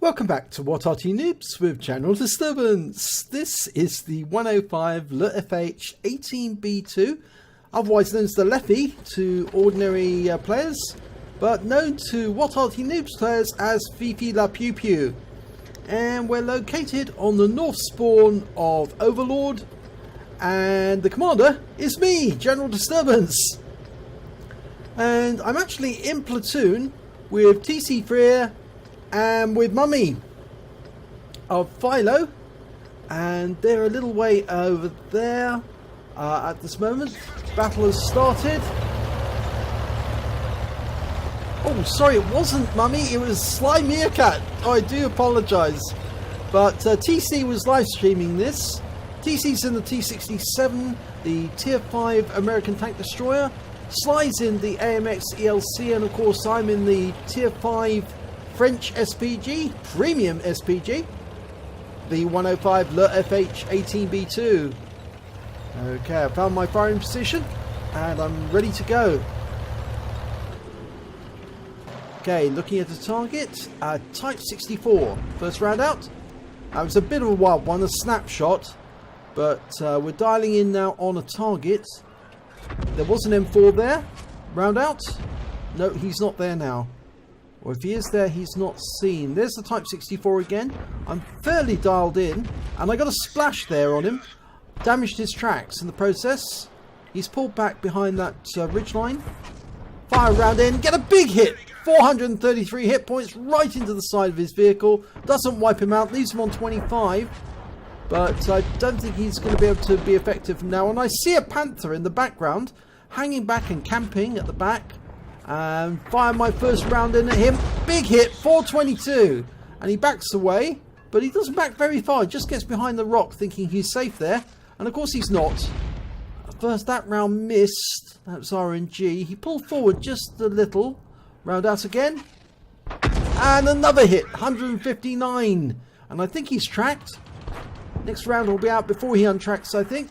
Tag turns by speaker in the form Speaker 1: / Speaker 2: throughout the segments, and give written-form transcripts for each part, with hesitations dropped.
Speaker 1: Welcome back to What Arty Noobs with General Disturbance. This is the 105 leFH18B2, otherwise known as the leFH to ordinary players, but known to What Arty Noobs players as Fifi La Pew Pew. And we're located on the north spawn of Overlord, and the commander is me, General Disturbance. And I'm actually in platoon with TC Freer and with Mummy of Philo, and they're a little way over there at this moment. Battle has started. Oh, sorry, it wasn't Mummy, it was Sly Meerkat. Oh, I do apologise. But TC was live streaming this. TC's in the T-67, the Tier 5 American Tank Destroyer. Sly's in the AMX ELC, and of course I'm in the Tier 5 French SPG, Premium SPG, the 105 leFH18B2. Okay, I found my firing position and I'm ready to go. Okay, looking at the target, Type 64, first round out. It was a bit of a wild one, a snapshot, but we're dialing in now on a target. There was an M4 there, round out. No, he's not there now. Or if he is there, he's not seen. There's the Type 64 again. I'm fairly dialed in, and I got a splash there on him. Damaged his tracks in the process. He's pulled back behind that ridgeline. Fire round in, get a big hit. 433 hit points right into the side of his vehicle. Doesn't wipe him out, leaves him on 25. But I don't think he's going to be able to be effective from now on. I see a Panther in the background, hanging back and camping at the back. And fire my first round in at him. Big hit, 422. And he backs away, but he doesn't back very far. He just gets behind the rock thinking he's safe there. And of course he's not. First, that round missed. That was RNG. He pulled forward just a little. Round out again. And another hit, 159. And I think he's tracked. Next round will be out before he untracks, I think.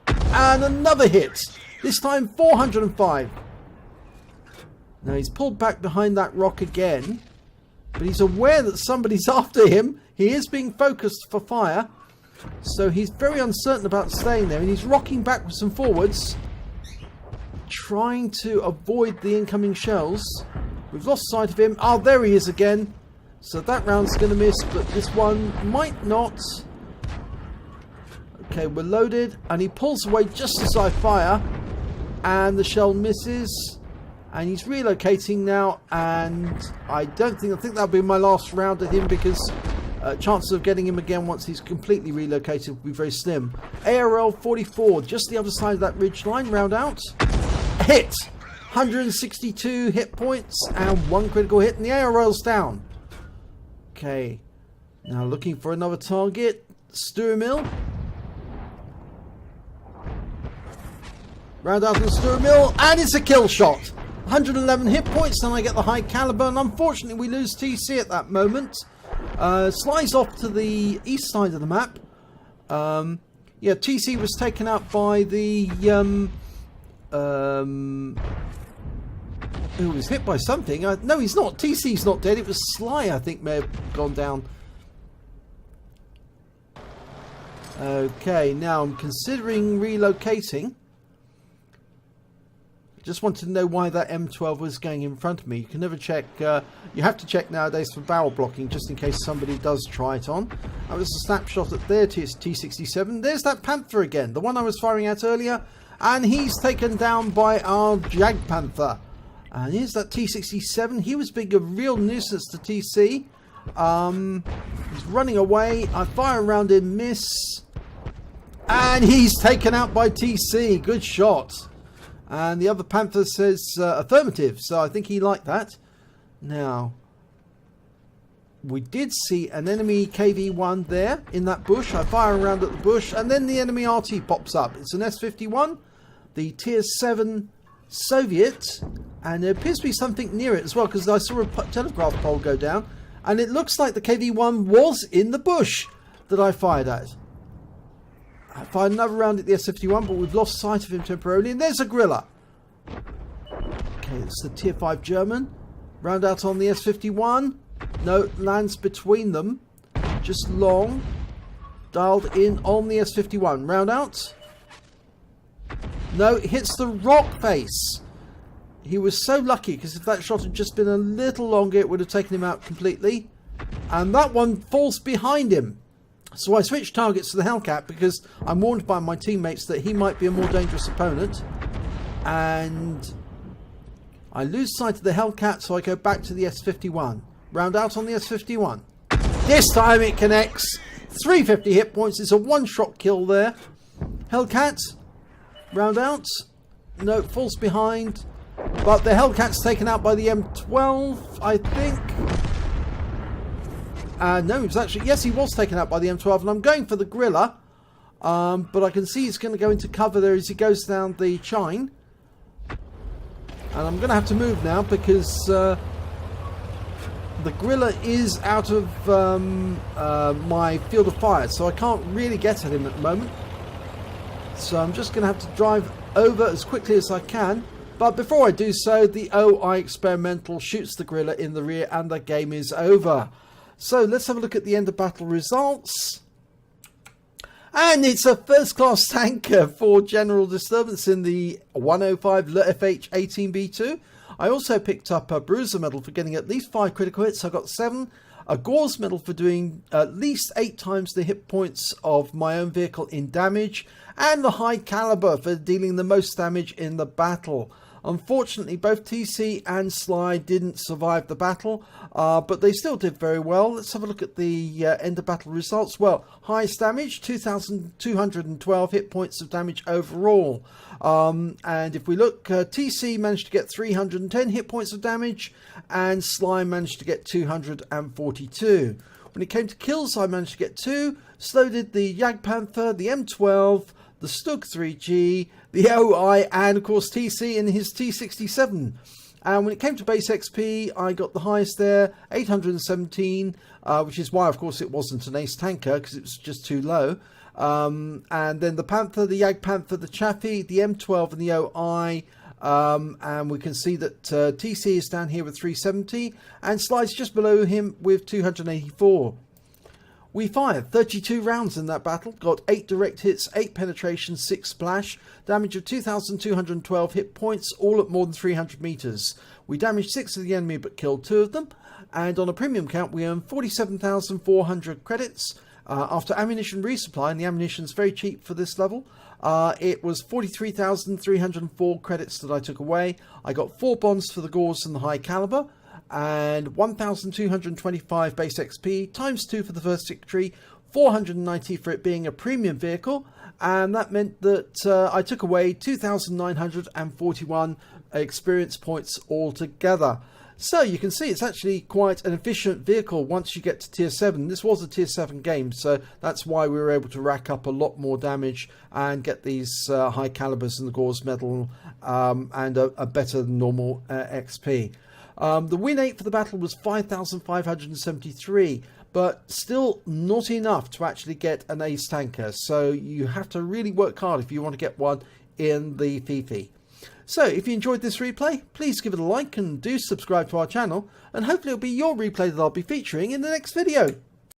Speaker 1: And another hit. This time 405. Now he's pulled back behind that rock again, but he's aware that somebody's after him. He is being focused for fire, so he's very uncertain about staying there, and he's rocking backwards and forwards, trying to avoid the incoming shells. We've lost sight of him. Oh, there he is again. So that round's going to miss, but this one might not. Okay, we're loaded, and he pulls away just as I fire, and the shell misses. And he's relocating now, and I think that'll be my last round at him, because chances of getting him again once he's completely relocated will be very slim. ARL 44, just the other side of that ridge line, round out. Hit! 162 hit points and one critical hit, and the ARL's down. Okay, now looking for another target. Stew Mill. Round out on the Stew Mill, and it's a kill shot. 111 hit points, then I get the high caliber, and unfortunately we lose TC at that moment. Slides off to the east side of the map. Yeah, TC was taken out by the who was hit by something. No, he's not. TC's not dead. It was Sly, I think, may have gone down. Okay, now I'm considering relocating. Just wanted to know why that M12 was going in front of me. You can never check. You have to check nowadays for barrel blocking, just in case somebody does try it on. That was a snapshot at their T67. There's that Panther again, the one I was firing at earlier, and he's taken down by our Jag Panther. And here's that T67. He was being a real nuisance to TC. He's running away. I fire around him, miss, and he's taken out by TC. Good shot. And the other Panther says affirmative, so I think he liked that. Now, we did see an enemy KV-1 there in that bush. I fire around at the bush, and then the enemy Arty pops up. It's an S-51, the Tier 7 Soviet, and there appears to be something near it as well, because I saw a telegraph pole go down, and it looks like the KV-1 was in the bush that I fired at. I fired another round at the S-51, but we've lost sight of him temporarily. And there's a Gorilla. Okay, it's the Tier 5 German. Round out on the S-51. No, lands between them. Just long. Dialed in on the S51. Round out. No, it hits the rock face. He was so lucky, because if that shot had just been a little longer, it would have taken him out completely. And that one falls behind him. So I switched targets to the Hellcat because I'm warned by my teammates that he might be a more dangerous opponent. And I lose sight of the Hellcat, so I go back to the S51. Round out on the S51. This time it connects. 350 hit points. It's a one-shot kill there. Hellcat. Round out. No, falls behind. But the Hellcat's taken out by the M12, I think. No, he was actually... Yes, he was taken out by the M12. And I'm going for the Gorilla. But I can see he's going to go into cover there as he goes down the chine. And I'm going to have to move now because... the Gorilla is out of my field of fire. So I can't really get at him at the moment. So I'm just going to have to drive over as quickly as I can. But before I do so, the OI Experimental shoots the Gorilla in the rear and the game is over. So let's have a look at the end of battle results. And it's a first class tanker for general disturbance in the 105 leFH18B2. I also picked up a Bruiser medal for getting at least 5 critical hits. I got 7. A Gore's medal for doing at least 8 times the hit points of my own vehicle in damage. And the High Calibre for dealing the most damage in the battle. Unfortunately, both TC and Sly didn't survive the battle, but they still did very well. Let's have a look at the end of battle results. Well, highest damage, 2,212 hit points of damage overall. And if we look, TC managed to get 310 hit points of damage, and Sly managed to get 242. When it came to kills, I managed to get 2. So did the Jagdpanther, the M12, the Stug 3G, the OI, and of course TC in his T67. And when it came to base XP, I got the highest there, 817, which is why of course it wasn't an ace tanker, because it was just too low. And then the Panther, the Jagdpanther, the Chaffee, the M12 and the OI. And we can see that TC is down here with 370 and Sly's just below him with 284. We fired 32 rounds in that battle, got 8 direct hits, 8 penetration, 6 splash, damage of 2,212 hit points, all at more than 300 meters. We damaged 6 of the enemy but killed 2 of them, and on a premium count we earned 47,400 credits. After ammunition resupply, and the ammunition is very cheap for this level, it was 43,304 credits that I took away. I got 4 bonds for the Gores and the High Calibre, and 1,225 base XP, times 2 for the first victory, 490 for it being a premium vehicle, and that meant that I took away 2,941 experience points altogether. So you can see it's actually quite an efficient vehicle once you get to tier 7. This was a tier 7 game, so that's why we were able to rack up a lot more damage and get these high calibers and the Gore's medal and a better than normal XP. The win rate for the battle was 5,573, but still not enough to actually get an ace tanker. So you have to really work hard if you want to get one in the Fifi. So if you enjoyed this replay, please give it a like and do subscribe to our channel, and hopefully it'll be your replay that I'll be featuring in the next video.